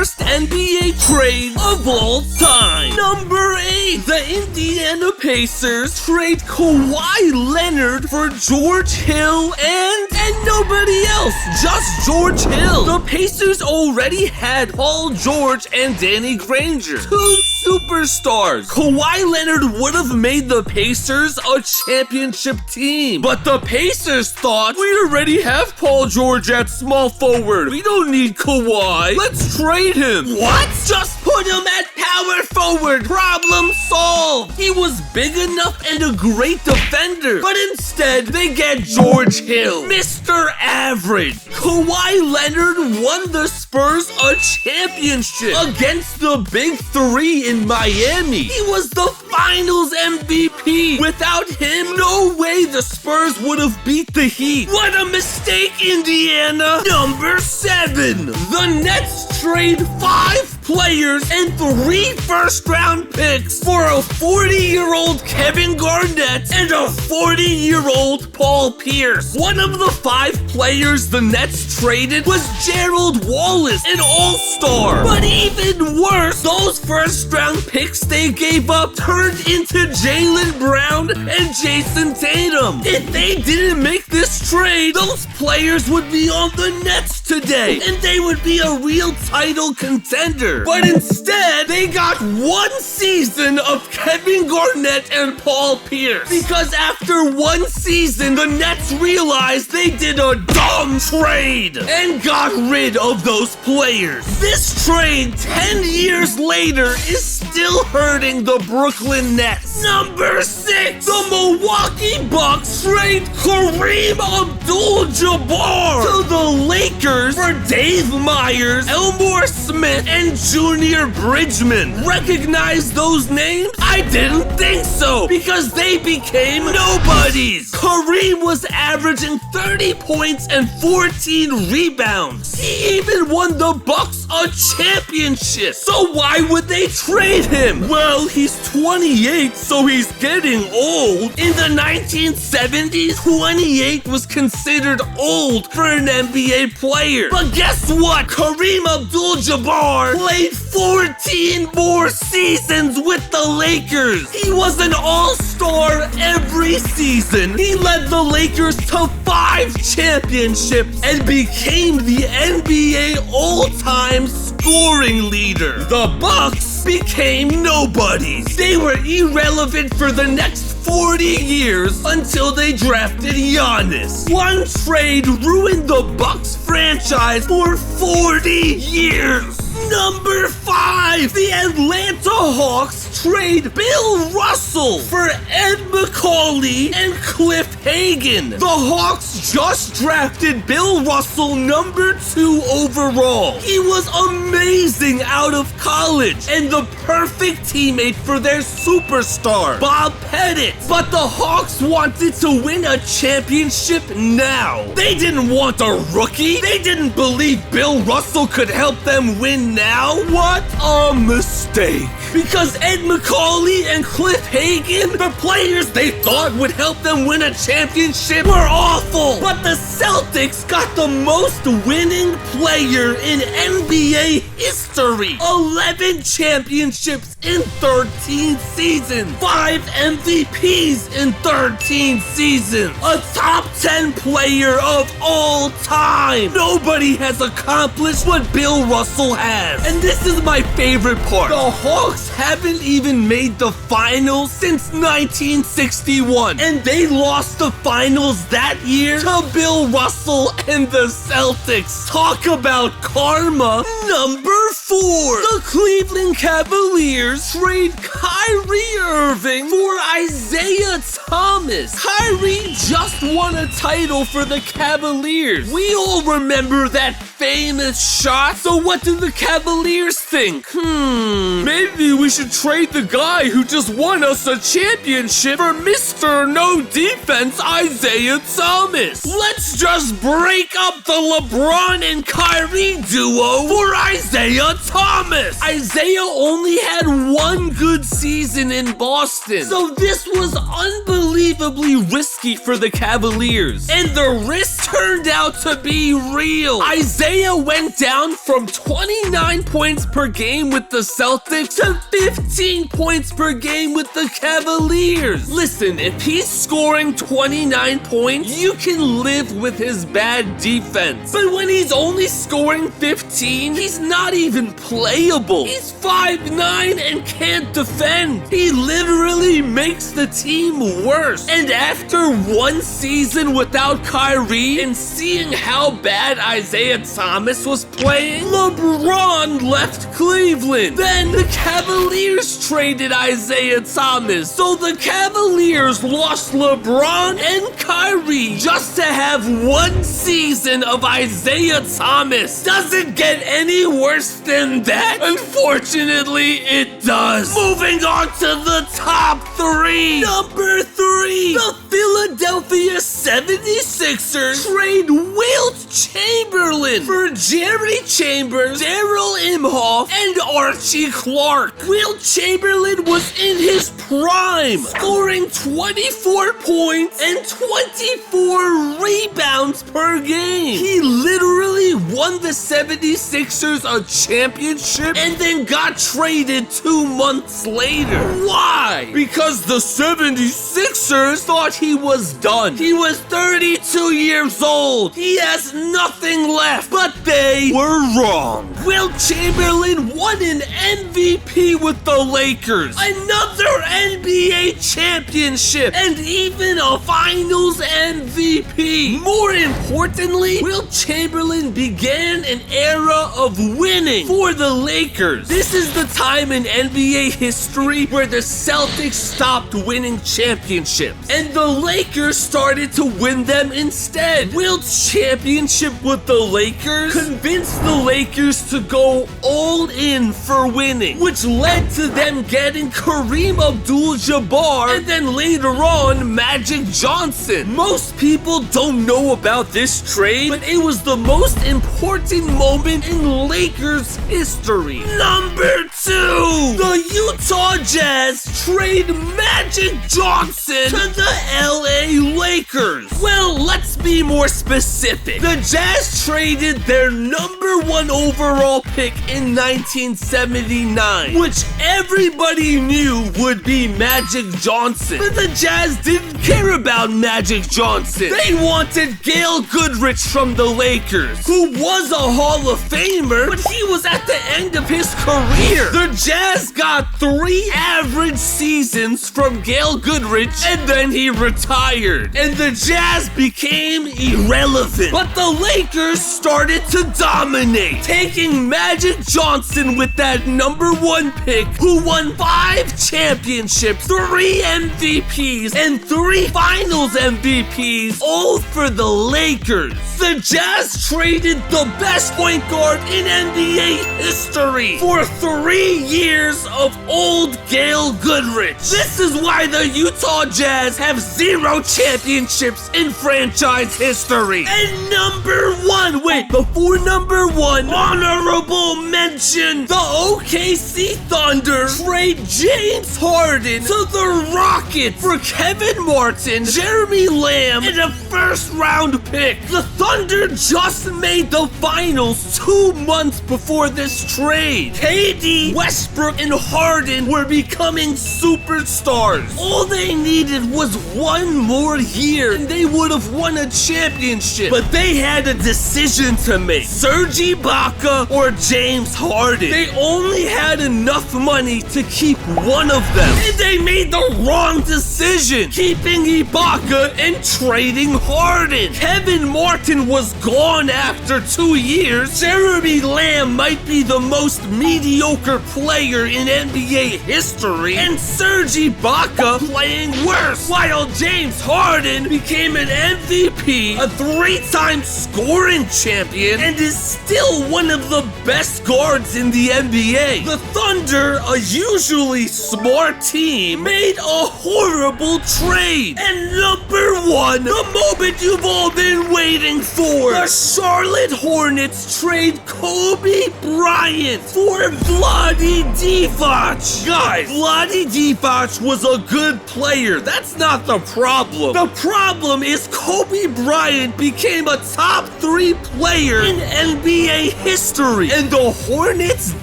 worst NBA trade of all time. Number 8, the Indiana Pacers trade Kawhi Leonard for George Hill and nobody else, just George Hill. The Pacers already had Paul George and Danny Granger, two superstars. Kawhi Leonard would have made the Pacers a championship team, but the Pacers thought, we already have Paul George at small forward. We don't need Kawhi. Let's trade him. What? Just put him at power forward. Problem solved. He was big enough and a great defender, but instead they get George Hill, Mr. Average. Kawhi Leonard won the Spurs a championship against the Big Three in Miami. He was the Finals MVP. Without him, no way the Spurs would have beat the Heat. What a mistake, Indiana. Number 7, the Nets trade 5 players and 3 first-round picks for a 40-year-old Kevin Garnett and a 40-year-old Paul Pierce. One of the 5 players the Nets traded was Gerald Wallace, an all-star. But even worse, those first-round picks they gave up turned into Jaylen Brown and Jason Tatum. If they didn't make this trade, those players would be on the Nets today, and they would be a real title contender. But instead, they got 1 season of Kevin Garnett and Paul Pierce. Because after 1 season, the Nets realized they did a dumb trade and got rid of those players. This trade, 10 years later, is still hurting the Brooklyn Nets. Number 6, the Milwaukee Bucks trade Kareem Abdul-Jabbar to the Lakers for Dave Myers, Elmore Smith, and Junior Bridgman. Recognize those names? I didn't think so, because they became nobodies. Kareem was averaging 30 points and 14 rebounds. He even won the Bucks a championship. So why would they trade him? Well, he's 28, so he's getting old. In the 1970s, 28 was considered old for an NBA player. But guess what? Kareem Abdul-Jabbar played 14 more seasons with the Lakers. He was an all-star every season. He led the Lakers to 5 championships and became the NBA all-time scoring leader. The Bucks became nobodies. They were irrelevant for the next 40 years until they drafted Giannis. One trade ruined the Bucks franchise for 40 years. Number 5, the Atlanta Hawks trade Bill Russell for Ed McCauley and Cliff Hagan. The Hawks just drafted Bill Russell number 2 overall. He was amazing out of college and the perfect teammate for their superstar, Bob Pettit. But the Hawks wanted to win a championship now. They didn't want a rookie. They didn't believe Bill Russell could help them win now. What a mistake. Because Ed McCauley and Cliff Hagan, the players they thought would help them win a championship, were awful. But the Celtics got the most winning player in NBA history. 11 championships in 13 seasons. 5 MVPs in 13 seasons. A top 10 player of all time. Nobody has accomplished what Bill Russell has. And this is my favorite part. The Hawks haven't even made the finals since 1961. And they lost the finals that year to Bill Russell and the Celtics. Talk about karma. Number 4. The Cleveland Cavaliers trade Kyrie Irving for Isaiah Thomas. Kyrie just won a title for the Cavaliers. We all remember that famous shot. So what do the Cavaliers think? Maybe we should trade the guy who just won us a championship for Mr. No Defense, Isaiah Thomas. Let's just break up the LeBron and Kyrie duo for Isaiah Thomas. Isaiah only had one good season in Boston, so this was unbelievably risky for the Cavaliers. And the risk turned out to be real. Isaiah went down from 29 points per game with the Celtics to 15 points per game with the Cavaliers. Listen, if he's scoring 29 points, you can live with his bad defense. But when he's only scoring 15, he's not even playable. He's 5'9" and can't defend. He literally makes the team worse. And after one season without Kyrie and seeing how bad Isaiah Thomas was playing, LeBron left Cleveland. Then the Cavaliers traded Isaiah Thomas. So the Cavaliers lost LeBron and Kyrie just to have one season of Isaiah Thomas. Does it get any worse than that? Unfortunately, it does. Moving on to the top three. Number 3, the Philadelphia 76ers trade Wilt Chamberlain for Jerry Chambers, Daryl Imhoff, and Archie Clark. Wilt Chamberlain was in his prime, scoring 24 points and 24 rebounds per game. He literally won the 76ers a championship and then got traded 2 months later. Why? Because the 76ers thought he was done. He was 32 years old. He has nothing left. But they were wrong. Wilt Chamberlain won an MVP with the Lakers, another NBA championship, and even a Finals MVP. More importantly, Wilt Chamberlain began an era of winning for the Lakers. This is the time in NBA history where the Celtics stopped winning championships, and the Lakers started to win them instead. Wilt's championship with the Lakers convinced the Lakers to go all in for winning, which led to them getting Kareem Abdul-Jabbar and then later on Magic Johnson. Most people don't know about this trade, but it was the most important moment in Lakers history. Number 2, the Utah Jazz trade Magic Johnson to the LA Lakers. Well, let's be more specific. The Jazz traded their number 1 overall pick in 1979, which everybody knew would be Magic Johnson. But the Jazz didn't care about Magic Johnson. They wanted Gail Goodrich from the Lakers, who was a Hall of Famer, but he was at the end of his career. The Jazz got 3 average seasons from Gail Goodrich, and then he retired, and the Jazz became irrelevant. But the Lakers started to dominate, taking Magic Johnson with that number 1 pick, who won 5 championships, 3 MVPs, and 3 Finals MVPs, all for the Lakers. The Jazz traded the best point guard in NBA history for 3 years of old Gail Goodrich. This is why the Utah Jazz have 0 championships in franchise history. And number 1, wait, before number 1, honorable mention, the OKC Thunder trade James Harden to the Rockets for Kevin Martin, Jeremy Lamb, and a first-round pick. The Thunder just made the finals 2 months before this trade. KD, Westbrook, and Harden were becoming superstars. All they needed was 1 more year, and they would have won a championship. But they had a decision to make: Serge Ibaka or James Harden. They only had enough money to keep one of them, and they made the wrong decision, keeping Ibaka and trading Harden. Kevin Martin was gone after 2 years. Jeremy Lamb might be the most mediocre player in NBA history, and Serge Ibaka playing worse, while James Harden became an MVP, a 3-time scoring champion, and is still one of the best guards guards in the NBA. The Thunder, a usually smart team, made a horrible trade. And number one, the moment you've all been waiting for. The Charlotte Hornets trade Kobe Bryant for Vlade Divac. Guys, Vlade Divac was a good player. That's not the problem. The problem is Kobe Bryant became a top 3 player in NBA history. And the Hornets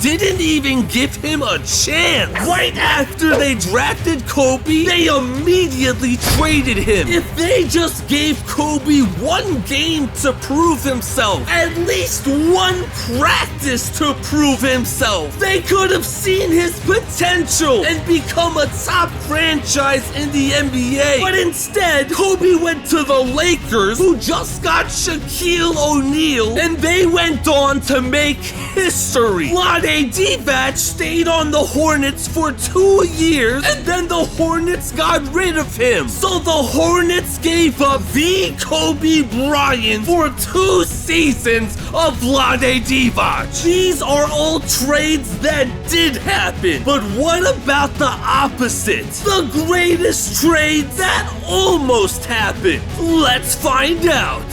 didn't even give him a chance. Right after they drafted Kobe, they immediately traded him. If they just gave Kobe one game to prove himself, at least one practice to prove himself, they could have seen his potential and become a top franchise in the NBA. But instead, Kobe went to the Lakers, who just got Shaquille O'Neal, and they went on to make history. Vlade Divac stayed on the Hornets for 2 years, and then the Hornets got rid of him. So the Hornets gave up the Kobe Bryant for 2 seasons of Vlade Divac. These are all trades that did happen. But what about the opposite? The greatest trade that almost happened? Let's find out.